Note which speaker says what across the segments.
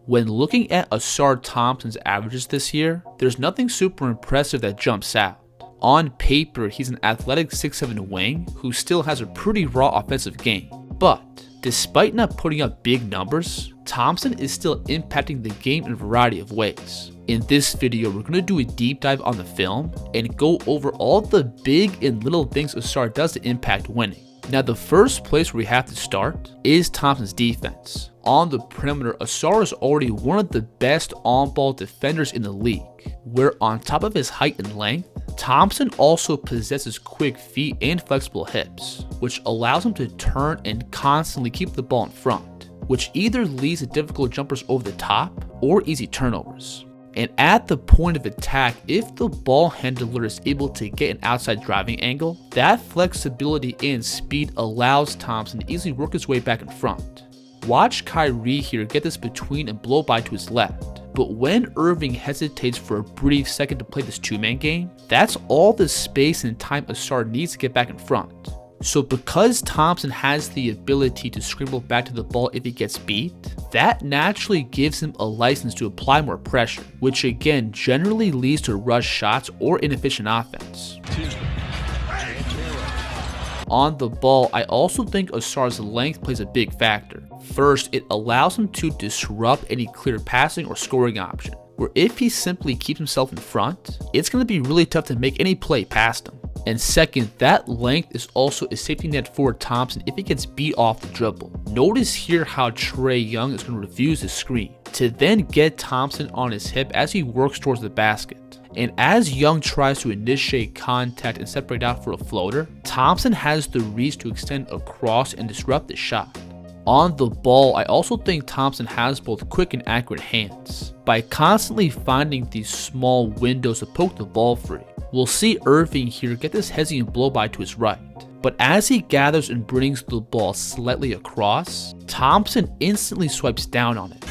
Speaker 1: When looking at Ausar Thompson's averages this year, there's nothing super impressive that jumps out. On paper, he's an athletic 6'7" wing who still has a pretty raw offensive game. But despite not putting up big numbers, Thompson is still impacting the game in a variety of ways. In this video, we're going to do a deep dive on the film and go over all the big and little things Ausar does to impact winning. Now, the first place where we have to start is Thompson's defense. On the perimeter, Ausar is already one of the best on-ball defenders in the league, where on top of his height and length, Thompson also possesses quick feet and flexible hips, which allows him to turn and constantly keep the ball in front, which either leads to difficult jumpers over the top or easy turnovers. And at the point of attack, if the ball handler is able to get an outside driving angle, that flexibility and speed allows Thompson to easily work his way back in front. Watch Kyrie here get this between and blow by to his left, but when Irving hesitates for a brief second to play this two-man game, that's all the space and time Ausar needs to get back in front. So because Thompson has the ability to scramble back to the ball if he gets beat, that naturally gives him a license to apply more pressure, which again generally leads to rush shots or inefficient offense. On the ball, I also think Ausar's length plays a big factor. First, it allows him to disrupt any clear passing or scoring option, where if he simply keeps himself in front, it's going to be really tough to make any play past him. And second, that length is also a safety net for Thompson if he gets beat off the dribble. Notice here how Trae Young is going to refuse the screen to then get Thompson on his hip as he works towards the basket. And as Young tries to initiate contact and separate out for a floater, Thompson has the reach to extend across and disrupt the shot. On the ball, I also think Thompson has both quick and accurate hands. By constantly finding these small windows to poke the ball free, we'll see Irving here get this hesitant blow by to his right. But as he gathers and brings the ball slightly across, Thompson instantly swipes down on it.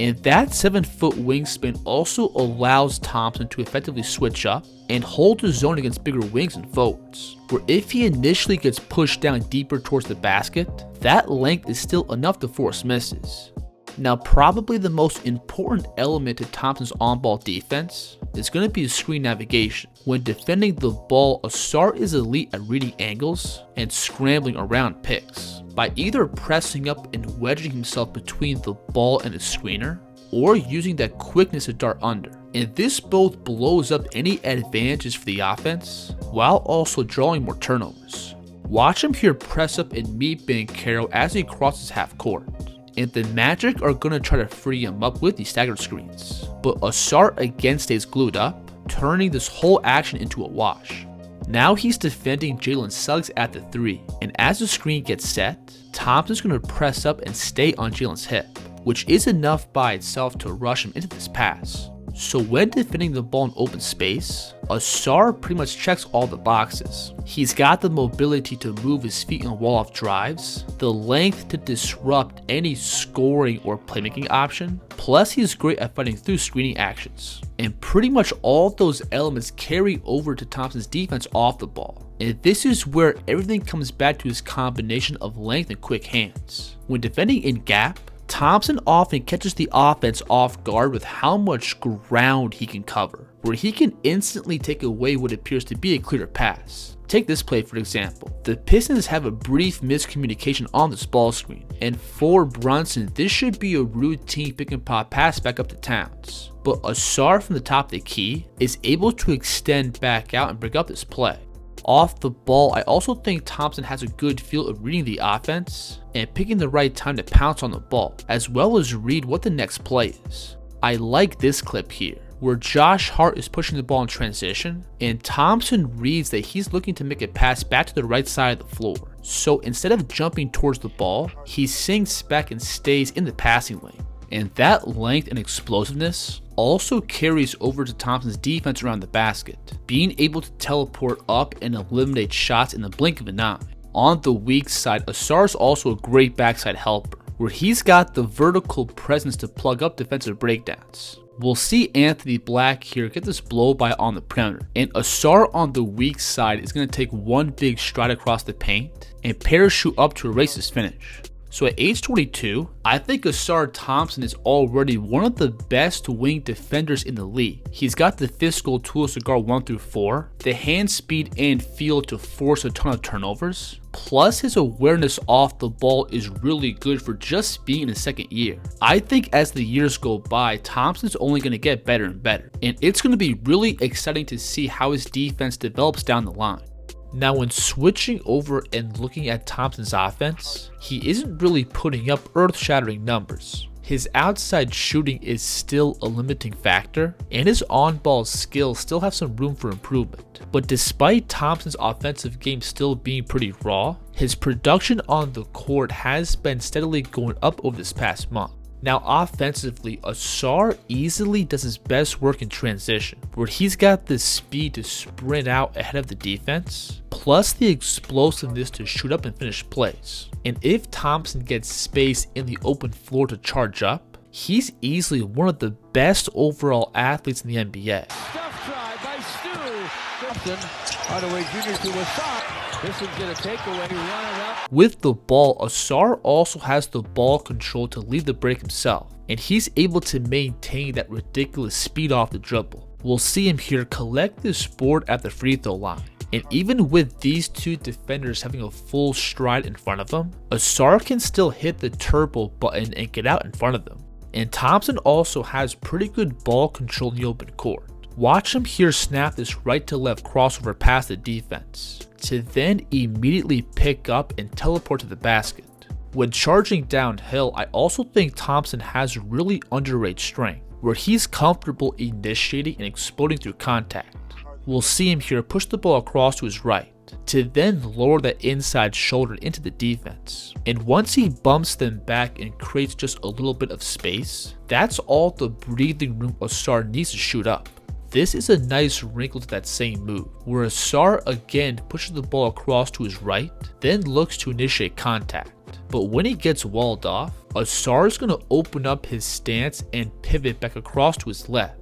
Speaker 1: And that 7-foot wingspan also allows Thompson to effectively switch up and hold the zone against bigger wings and forwards, where if he initially gets pushed down deeper towards the basket, that length is still enough to force misses. Now, probably the most important element to Thompson's on-ball defense is going to be screen navigation. When defending the ball, Ausar is elite at reading angles and scrambling around picks by either pressing up and wedging himself between the ball and the screener, or using that quickness to dart under. And this both blows up any advantages for the offense, while also drawing more turnovers. Watch him here press up and meet Banchero as he crosses half court. And the Magic are going to try to free him up with these staggered screens. But Ausar again stays glued up, turning this whole action into a wash. Now he's defending Jalen Suggs at the 3, and as the screen gets set, Thompson's going to press up and stay on Jalen's hip, which is enough by itself to rush him into this pass. So when defending the ball in open space, Ausar pretty much checks all the boxes. He's got the mobility to move his feet on wall-off drives, the length to disrupt any scoring or playmaking option, plus he's great at fighting through screening actions. And pretty much all those elements carry over to Thompson's defense off the ball. And this is where everything comes back to his combination of length and quick hands. When defending in gap, Thompson often catches the offense off guard with how much ground he can cover, where he can instantly take away what appears to be a clearer pass. Take this play for example. The Pistons have a brief miscommunication on this ball screen, and for Brunson, this should be a routine pick and pop pass back up to Towns. But Ausar from the top of the key is able to extend back out and break up this play. Off the ball, I also think Thompson has a good feel of reading the offense and picking the right time to pounce on the ball, as well as read what the next play is. I like this clip here, where Josh Hart is pushing the ball in transition, and Thompson reads that he's looking to make a pass back to the right side of the floor. So instead of jumping towards the ball, he sinks back and stays in the passing lane. And that length and explosiveness also carries over to Thompson's defense around the basket, being able to teleport up and eliminate shots in the blink of an eye. On the weak side, Ausar is also a great backside helper, where he's got the vertical presence to plug up defensive breakdowns. We'll see Anthony Black here get this blow by on the perimeter, and Ausar on the weak side is going to take one big stride across the paint and parachute up to erase his finish. So at age 22, I think Ausar Thompson is already one of the best wing defenders in the league. He's got the physical tools to guard 1 through 4, the hand speed and feel to force a ton of turnovers, plus his awareness off the ball is really good for just being in his second year. I think as the years go by, Thompson's only going to get better and better, and it's going to be really exciting to see how his defense develops down the line. Now when switching over and looking at Thompson's offense, he isn't really putting up earth-shattering numbers. His outside shooting is still a limiting factor, and his on-ball skills still have some room for improvement. But despite Thompson's offensive game still being pretty raw, his production on the court has been steadily going up over this past month. Now offensively, Ausar easily does his best work in transition, where he's got the speed to sprint out ahead of the defense, plus the explosiveness to shoot up and finish plays. And if Thompson gets space in the open floor to charge up, he's easily one of the best overall athletes in the NBA.
Speaker 2: Stuff try by Stu. Thompson, Hardaway Jr. to Ausar. This one's going to take away, run it up.
Speaker 1: With the ball, Ausar also has the ball control to lead the break himself, and he's able to maintain that ridiculous speed off the dribble. We'll see him here collect this board at the free throw line. And even with these two defenders having a full stride in front of him, Ausar can still hit the turbo button and get out in front of them. And Thompson also has pretty good ball control in the open court. Watch him here snap this right to left crossover past the defense, to then immediately pick up and teleport to the basket. When charging downhill, I also think Thompson has really underrated strength, where he's comfortable initiating and exploding through contact. We'll see him here push the ball across to his right, to then lower that inside shoulder into the defense. And once he bumps them back and creates just a little bit of space, that's all the breathing room Ausar needs to shoot up. This is a nice wrinkle to that same move, where Ausar again pushes the ball across to his right, then looks to initiate contact. But when he gets walled off, Ausar is going to open up his stance and pivot back across to his left.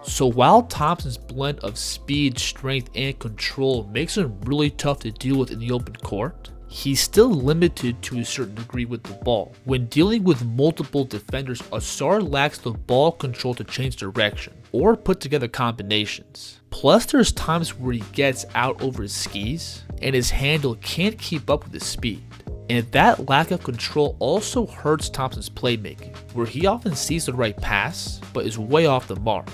Speaker 1: So while Thompson's blend of speed, strength, and control makes him really tough to deal with in the open court, he's still limited to a certain degree with the ball. When dealing with multiple defenders, Ausar lacks the ball control to change direction or put together combinations. Plus there's times where he gets out over his skis and his handle can't keep up with his speed. And that lack of control also hurts Thompson's playmaking, where he often sees the right pass but is way off the mark.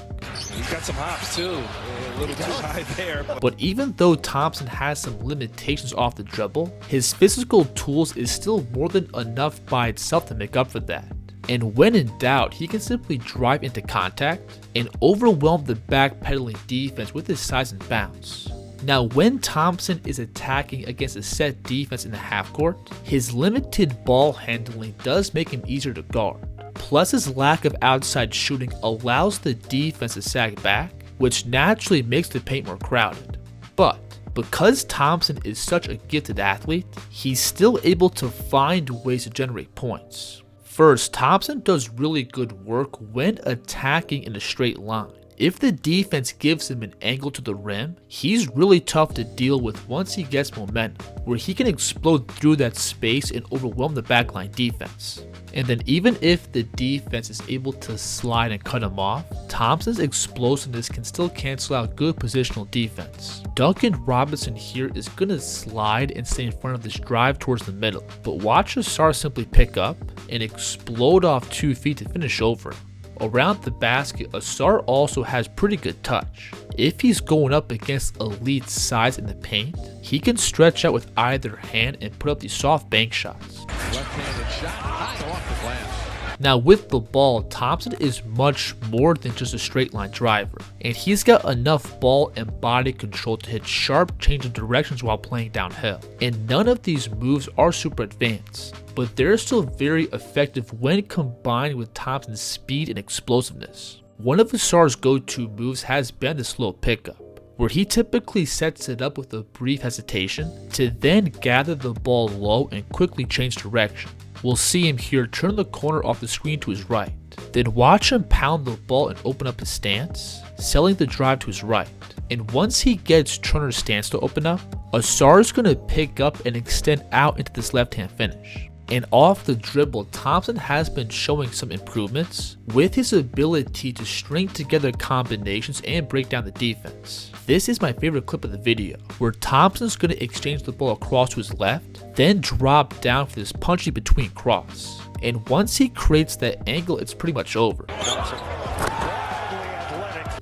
Speaker 3: He's got some hops too, a little too high there.
Speaker 1: But even though Thompson has some limitations off the dribble, his physical tools is still more than enough by itself to make up for that. And when in doubt, he can simply drive into contact and overwhelm the backpedaling defense with his size and bounce. Now when Thompson is attacking against a set defense in the half court, his limited ball handling does make him easier to guard. Plus his lack of outside shooting allows the defense to sag back, which naturally makes the paint more crowded. But because Thompson is such a gifted athlete, he's still able to find ways to generate points. First, Thompson does really good work when attacking in a straight line. If the defense gives him an angle to the rim, he's really tough to deal with once he gets momentum, where he can explode through that space and overwhelm the backline defense. And then even if the defense is able to slide and cut him off, Thompson's explosiveness can still cancel out good positional defense. Duncan Robinson here is going to slide and stay in front of this drive towards the middle, but watch Ausar simply pick up and explode off 2 feet to finish over him. Around the basket, Ausar also has pretty good touch. If he's going up against elite size in the paint, he can stretch out with either hand and put up these soft bank shots.
Speaker 2: Left-handed shot, high off the glass.
Speaker 1: Now with the ball, Thompson is much more than just a straight line driver, and he's got enough ball and body control to hit sharp change of directions while playing downhill. And none of these moves are super advanced, but they're still very effective when combined with Thompson's speed and explosiveness. One of Ausar's go-to moves has been the slow pickup, where he typically sets it up with a brief hesitation to then gather the ball low and quickly change direction. We'll see him here turn the corner off the screen to his right, then watch him pound the ball and open up his stance, selling the drive to his right. And once he gets Turner's stance to open up, Ausar is going to pick up and extend out into this left-hand finish. And off the dribble, Thompson has been showing some improvements with his ability to string together combinations and break down the defense. This is my favorite clip of the video, where Thompson's going to exchange the ball across to his left, then drop down for this punchy between cross. And once he creates that angle, it's pretty much over.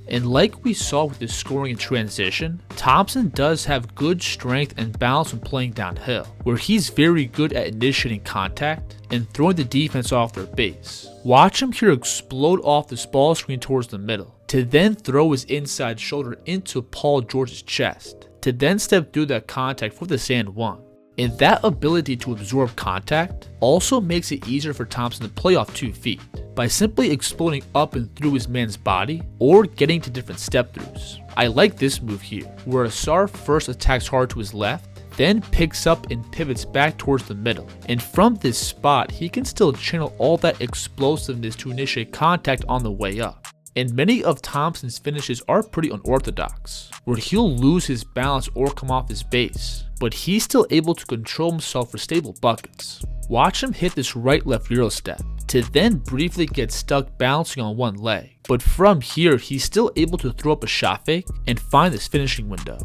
Speaker 1: And like we saw with his scoring in transition, Thompson does have good strength and balance when playing downhill, where he's very good at initiating contact and throwing the defense off their base. Watch him here explode off this ball screen towards the middle, to then throw his inside shoulder into Paul George's chest, to then step through that contact for the and one. And that ability to absorb contact also makes it easier for Thompson to play off 2 feet, by simply exploding up and through his man's body or getting to different step throughs. I like this move here, where Ausar first attacks hard to his left, then picks up and pivots back towards the middle. And from this spot, he can still channel all that explosiveness to initiate contact on the way up. And many of Thompson's finishes are pretty unorthodox, where he'll lose his balance or come off his base, but he's still able to control himself for stable buckets. Watch him hit this right-left Euro step, to then briefly get stuck bouncing on one leg. But from here, he's still able to throw up a shot fake and find this finishing window.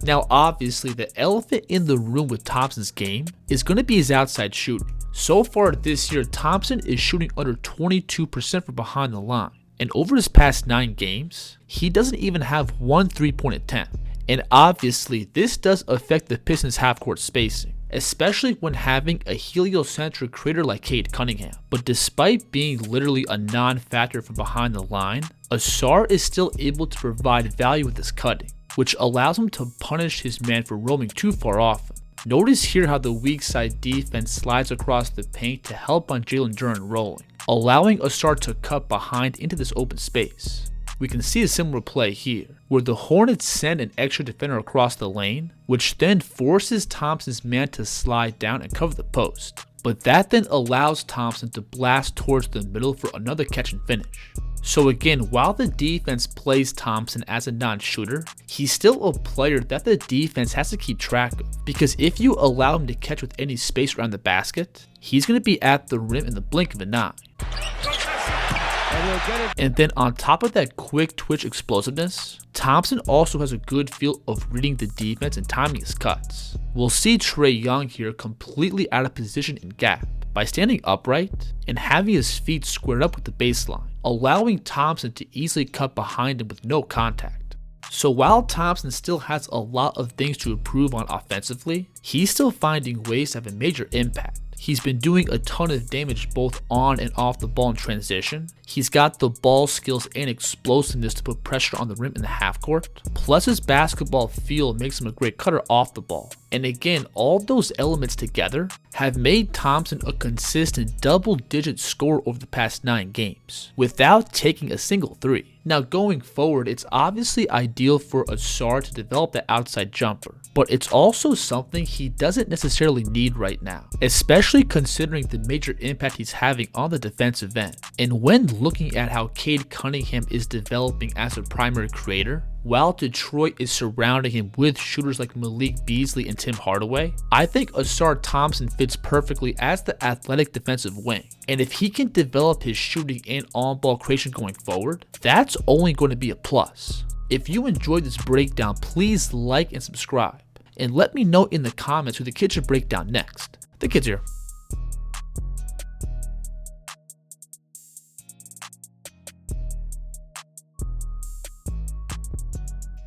Speaker 1: Now obviously, the elephant in the room with Thompson's game is going to be his outside shooting. So far this year, Thompson is shooting under 22% from behind the line. And over his past 9 games, he doesn't even have one 3-point attempt. And obviously, this does affect the Pistons' half-court spacing, especially when having a heliocentric creator like Cade Cunningham. But despite being literally a non-factor from behind the line, Ausar is still able to provide value with his cutting, which allows him to punish his man for roaming too far off him. Notice here how the weak side defense slides across the paint to help on Jalen Duren rolling, allowing Ausar to cut behind into this open space. We can see a similar play here, where the Hornets send an extra defender across the lane, which then forces Thompson's man to slide down and cover the post. But that then allows Thompson to blast towards the middle for another catch and finish. So again, while the defense plays Thompson as a non-shooter, he's still a player that the defense has to keep track of, because if you allow him to catch with any space around the basket, he's going to be at the rim in the blink of an eye. And then on top of that quick twitch explosiveness, Thompson also has a good feel of reading the defense and timing his cuts. We'll see Trae Young here completely out of position in gap by standing upright and having his feet squared up with the baseline, allowing Thompson to easily cut behind him with no contact. So while Thompson still has a lot of things to improve on offensively, he's still finding ways to have a major impact. He's been doing a ton of damage both on and off the ball in transition. He's got the ball skills and explosiveness to put pressure on the rim in the half court. Plus his basketball feel makes him a great cutter off the ball. And again, all those elements together have made Thompson a consistent double-digit scorer over the past 9 games, without taking a single three. Now going forward, it's obviously ideal for Ausar to develop that outside jumper, but it's also something he doesn't necessarily need right now, especially considering the major impact he's having on the defensive end. And when looking at how Cade Cunningham is developing as a primary creator, while Detroit is surrounding him with shooters like Malik Beasley and Tim Hardaway, I think Ausar Thompson fits perfectly as the athletic defensive wing. And if he can develop his shooting and on-ball creation going forward, that's only going to be a plus. If you enjoyed this breakdown, please like and subscribe. And let me know in the comments who the kid should break down next. The kid's here.